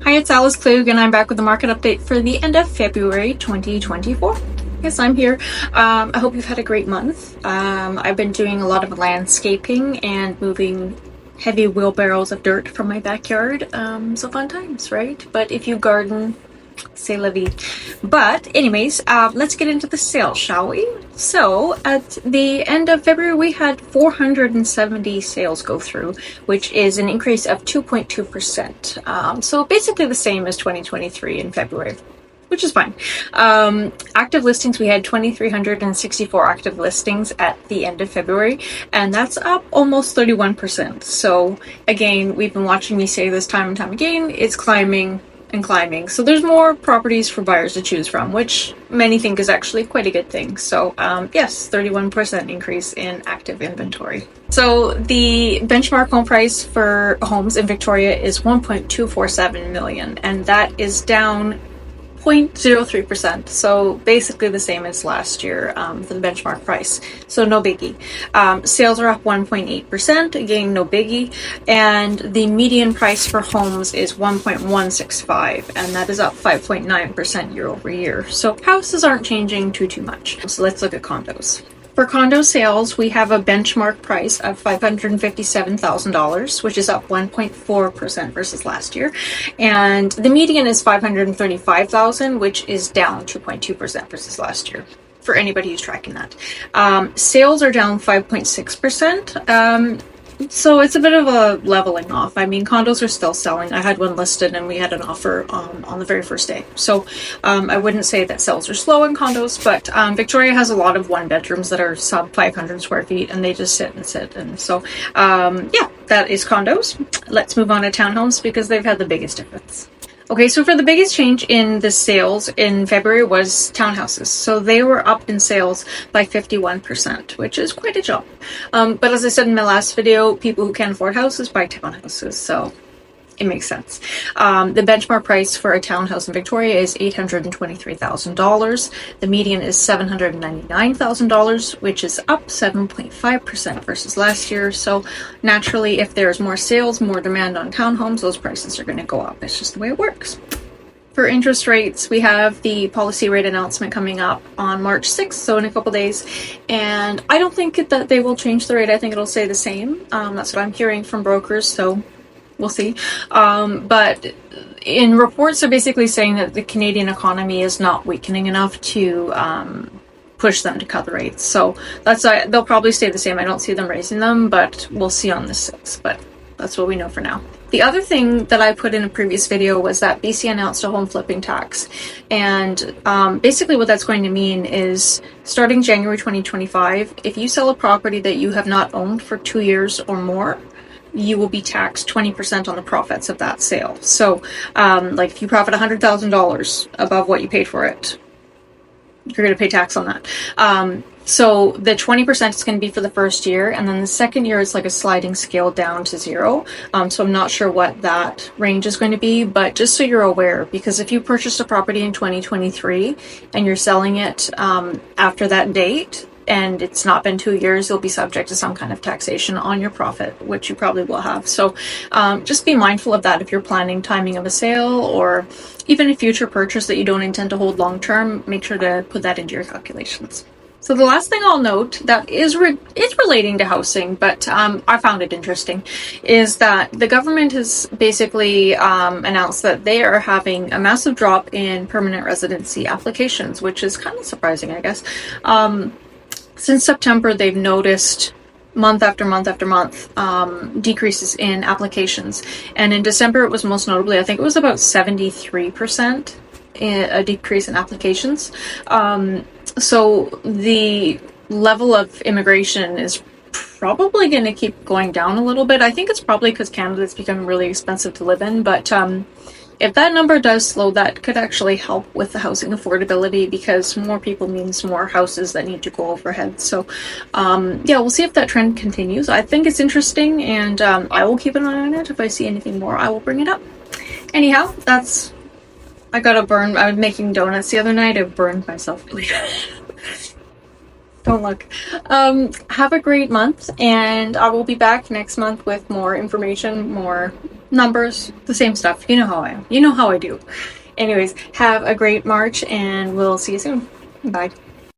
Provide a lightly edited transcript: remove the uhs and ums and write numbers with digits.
Hi, it's Alice Klug, and I'm back with the market update for the end of February 2024. Yes, I'm here. I hope you've had a great month. I've been doing a lot of landscaping and moving heavy wheelbarrows of dirt from my backyard. So fun times, right? But if you garden, c'est la vie. But anyways, let's get into the sales, shall we? So at the end of February, we had 470 sales go through, which is an increase of 2.2%. So basically the same as 2023 in February, which is fine. Active listings, we had 2,364 active listings at the end of February, and that's up almost 31%. So again, we've been watching me say this time and time again, it's climbing and climbing. So there's more properties for buyers to choose from, which many think is actually quite a good thing. So yes, 31% increase in active inventory. So the benchmark home price for homes in Victoria is 1.247 million, and that is down 0.03%, so basically the same as last year for the benchmark price, so no biggie. Sales are up 1.8%, again no biggie, and the median price for homes is 1.165, and that is up 5.9% year over year. So houses aren't changing too much. So let's look at condos. For condo sales, we have a benchmark price of $557,000, which is up 1.4% versus last year. And the median is $535,000, which is down 2.2% versus last year, for anybody who's tracking that. Sales are down 5.6%. So it's a bit of a leveling off. I mean, condos are still selling. I had one listed and we had an offer on the very first day. So I wouldn't say that sales are slow in condos, but Victoria has a lot of one bedrooms that are sub 500 square feet and they just sit and sit. And so, yeah, that is condos. Let's move on to townhomes because they've had the biggest difference. Okay, so for the biggest change in the sales in February was townhouses. So they were up in sales by 51%, which is quite a jump. But as I said in my last video, people who can't afford houses buy townhouses, so it makes sense. The benchmark price for a townhouse in Victoria is $823,000. The median is $799,000, which is up 7.5% versus last year. So naturally, if there's more sales, more demand on townhomes, those prices are going to go up. It's just the way it works. For interest rates, we have the policy rate announcement coming up on March 6th, so in a couple days. And I don't think that they will change the rate. I think it'll stay the same. That's what I'm hearing from brokers, so we'll see. But in reports, they're basically saying that the Canadian economy is not weakening enough to push them to cut the rates. So that's they'll probably stay the same. I don't see them raising them, but we'll see on the 6th. But that's what we know for now. The other thing that I put in a previous video was that BC announced a home flipping tax. And basically what that's going to mean is starting January 2025, if you sell a property that you have not owned for 2 years or more, you will be taxed 20% on the profits of that sale. So, like if you profit $100,000 above what you paid for it, you're going to pay tax on that. So the 20% is going to be for the first year, and then the second year is like a sliding scale down to 0. So I'm not sure what that range is going to be, but just so you're aware, because if you purchased a property in 2023 and you're selling it after that date, and it's not been 2 years, you'll be subject to some kind of taxation on your profit, which you probably will have. So just be mindful of that if you're planning timing of a sale or even a future purchase that you don't intend to hold long term. Make sure to put that into your calculations. So the last thing I'll note that is relating to housing, but I found it interesting, is that the government has basically announced that they are having a massive drop in permanent residency applications, which is kind of surprising, I guess. Since September, they've noticed month after month after month decreases in applications. And in December, it was most notably, I think it was about 73% a decrease in applications. So the level of immigration is probably going to keep going down a little bit. I think it's probably because Canada's becoming really expensive to live in, but if that number does slow, that could actually help with the housing affordability because more people means more houses that need to go overhead. So, yeah, we'll see if that trend continues. I think it's interesting, and I will keep an eye on it. If I see anything more, I will bring it up. Anyhow, I got to burn. I was making donuts the other night. I burned myself. Don't look. Have a great month, and I will be back next month with more information, more numbers, the same stuff. You know how I am. You know how I do. Anyways, have a great March and we'll see you soon. Bye.